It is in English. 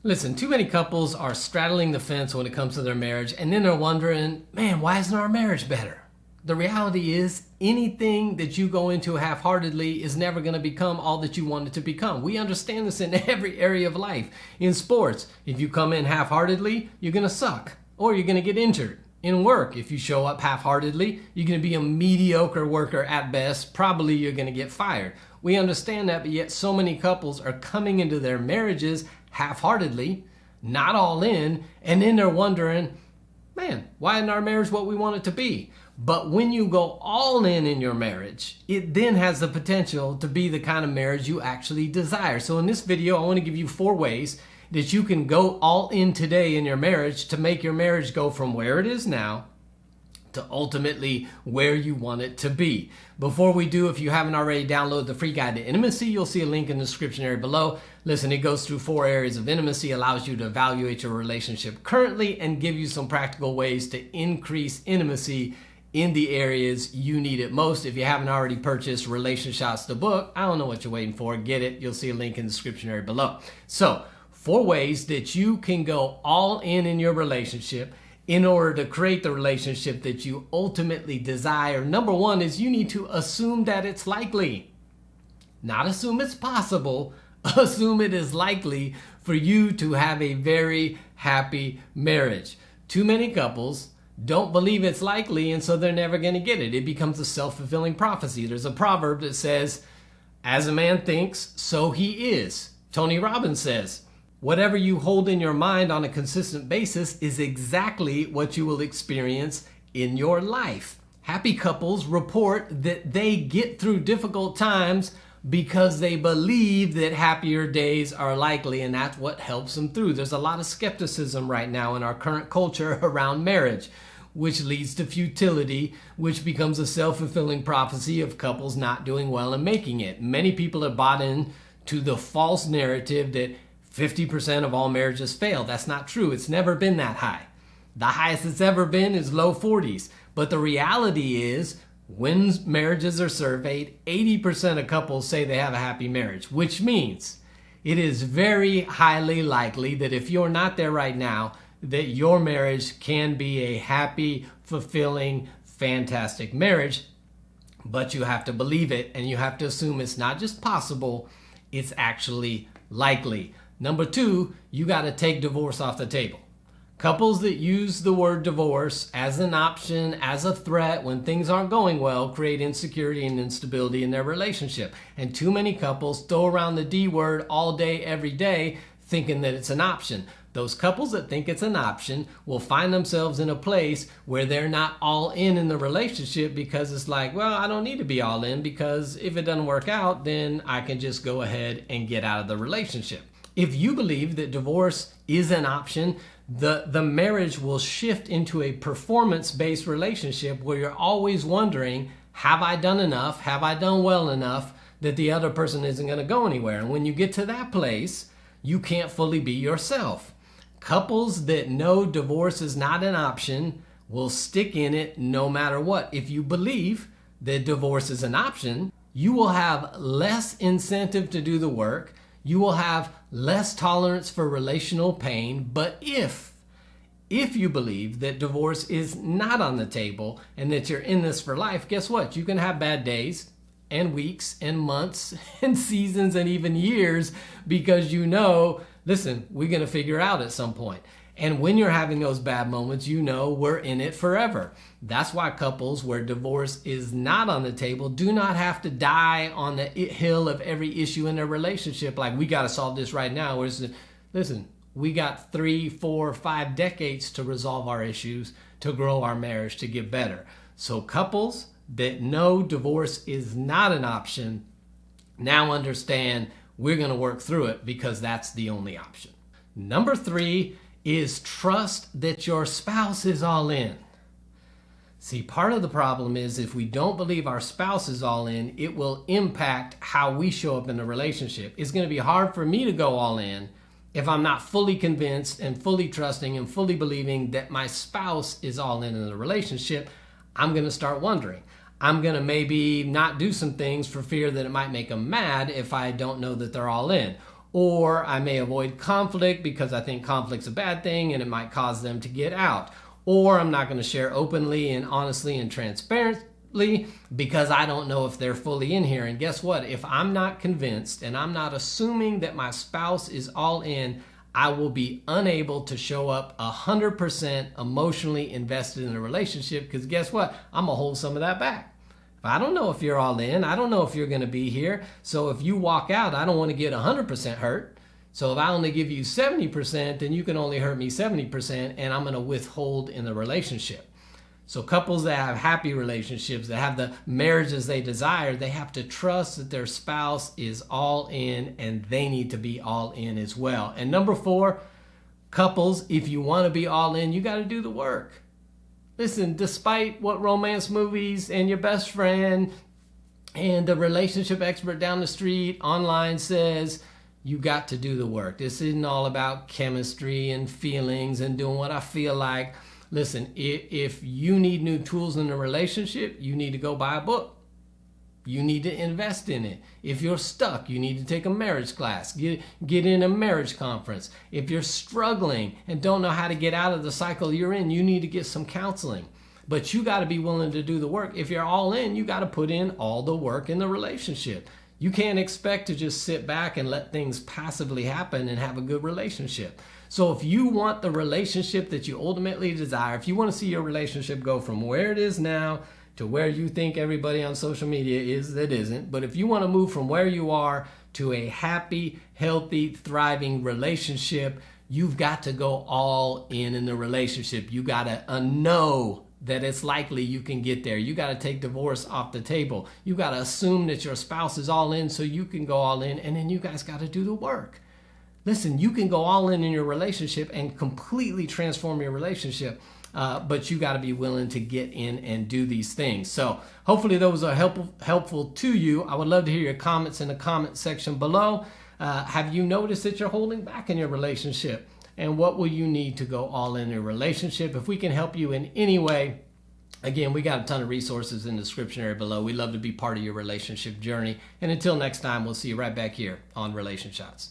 Listen, too many couples are straddling the fence when it comes to their marriage, and then they're wondering, man, why isn't our marriage better? The reality is, anything that you go into half-heartedly is never going to become all that you want it to become. We understand this in every area of life. In sports, if you come in half-heartedly, you're going to suck, or you're going to get injured. In work, if you show up half-heartedly, you're going to be a mediocre worker at best. Probably you're going to get fired. We understand that, but yet so many couples are coming into their marriages half-heartedly, not all in, and then they're wondering, man, why isn't our marriage what we want it to be? But when you go all in your marriage, it then has the potential to be the kind of marriage you actually desire. So in this video, I want to give you 4 ways that you can go all in today in your marriage to make your marriage go from where it is now to ultimately where you want it to be. Before we do, if you haven't already downloaded the free guide to intimacy, you'll see a link in the description area below. Listen, it goes through 4 areas of intimacy, allows you to evaluate your relationship currently and give you some practical ways to increase intimacy in the areas you need it most. If you haven't already purchased RelationShots, the book, I don't know what you're waiting for. Get it. You'll see a link in the description area below. So 4 ways that you can go all in your relationship in order to create the relationship that you ultimately desire. Number 1 is you need to assume that it's likely. Not assume it's possible, assume it is likely for you to have a very happy marriage. Too many couples don't believe it's likely, and so they're never going to get it. It becomes a self-fulfilling prophecy. There's a proverb that says, as a man thinks, so he is. Tony Robbins says, whatever you hold in your mind on a consistent basis is exactly what you will experience in your life. Happy couples report that they get through difficult times because they believe that happier days are likely, and that's what helps them through. There's a lot of skepticism right now in our current culture around marriage, which leads to futility, which becomes a self-fulfilling prophecy of couples not doing well and making it. Many people have bought in to the false narrative that 50% of all marriages fail. That's not true. It's never been that high. The highest it's ever been is low 40s. But the reality is, when marriages are surveyed, 80% of couples say they have a happy marriage, which means it is very highly likely that if you're not there right now, that your marriage can be a happy, fulfilling, fantastic marriage. But you have to believe it, and you have to assume it's not just possible, it's actually likely. Number 2, you got to take divorce off the table. Couples that use the word divorce as an option, as a threat when things aren't going well, create insecurity and instability in their relationship. And too many couples throw around the D word all day, every day, thinking that it's an option. Those couples that think it's an option will find themselves in a place where they're not all in the relationship because it's like, well, I don't need to be all in because if it doesn't work out, then I can just go ahead and get out of the relationship. If you believe that divorce is an option, the marriage will shift into a performance-based relationship where you're always wondering, have I done enough? Have I done well enough that the other person isn't going to go anywhere? And when you get to that place, you can't fully be yourself. Couples that know divorce is not an option will stick in it no matter what. If you believe that divorce is an option, you will have less incentive to do the work. You will have less tolerance for relational pain. But if you believe that divorce is not on the table and that you're in this for life, guess what? You can have bad days and weeks and months and seasons and even years because you know, listen, we're going to figure out at some point. And when you're having those bad moments, you know we're in it forever. That's why couples where divorce is not on the table do not have to die on the hill of every issue in their relationship. Like, we got to solve this right now. Whereas, listen, we got 3, 4, 5 decades to resolve our issues, to grow our marriage, to get better. So couples that know divorce is not an option now understand we're going to work through it because that's the only option. Number 3 is trust that your spouse is all in. See, part of the problem is if we don't believe our spouse is all in, it will impact how we show up in the relationship. It's going to be hard for me to go all in if I'm not fully convinced and fully trusting and fully believing that my spouse is all in the relationship. I'm going to start wondering. I'm going to maybe not do some things for fear that it might make them mad if I don't know that they're all in. Or I may avoid conflict because I think conflict's a bad thing and it might cause them to get out. Or I'm not going to share openly and honestly and transparently because I don't know if they're fully in here. And guess what? If I'm not convinced and I'm not assuming that my spouse is all in, I will be unable to show up 100% emotionally invested in a relationship because guess what? I'm going to hold some of that back. I don't know if you're all in. I don't know if you're going to be here. So if you walk out, I don't want to get 100% hurt. So if I only give you 70%, then you can only hurt me 70%, and I'm going to withhold in the relationship. So couples that have happy relationships, that have the marriages they desire, they have to trust that their spouse is all in, and they need to be all in as well. And number 4, couples, if you want to be all in, you got to do the work. Listen, despite what romance movies and your best friend and the relationship expert down the street online says, you got to do the work. This isn't all about chemistry and feelings and doing what I feel like. Listen, if you need new tools in a relationship, you need to go buy a book. You need to invest in it. If you're stuck, you need to take a marriage class. Get in a marriage conference. If you're struggling and don't know how to get out of the cycle you're in, you need to get some counseling. But you got to be willing to do the work. If you're all in, you got to put in all the work in the relationship. You can't expect to just sit back and let things passively happen and have a good relationship. So if you want the relationship that you ultimately desire, if you want to see your relationship go from where it is now to where you think everybody on social media is that isn't, but if you want to move from where you are to a happy, healthy, thriving relationship, you've got to go all in the relationship. You got to know that it's likely you can get there. You got to take divorce off the table. You got to assume that your spouse is all in so you can go all in, and then you guys got to do the work. Listen, you can go all in your relationship and completely transform your relationship, but you got to be willing to get in and do these things. So hopefully those are helpful to you. I would love to hear your comments in the comment section below. Have you noticed that you're holding back in your relationship? And what will you need to go all in your relationship? If we can help you in any way, again, we got a ton of resources in the description area below. We'd love to be part of your relationship journey. And until next time, we'll see you right back here on RelationShots.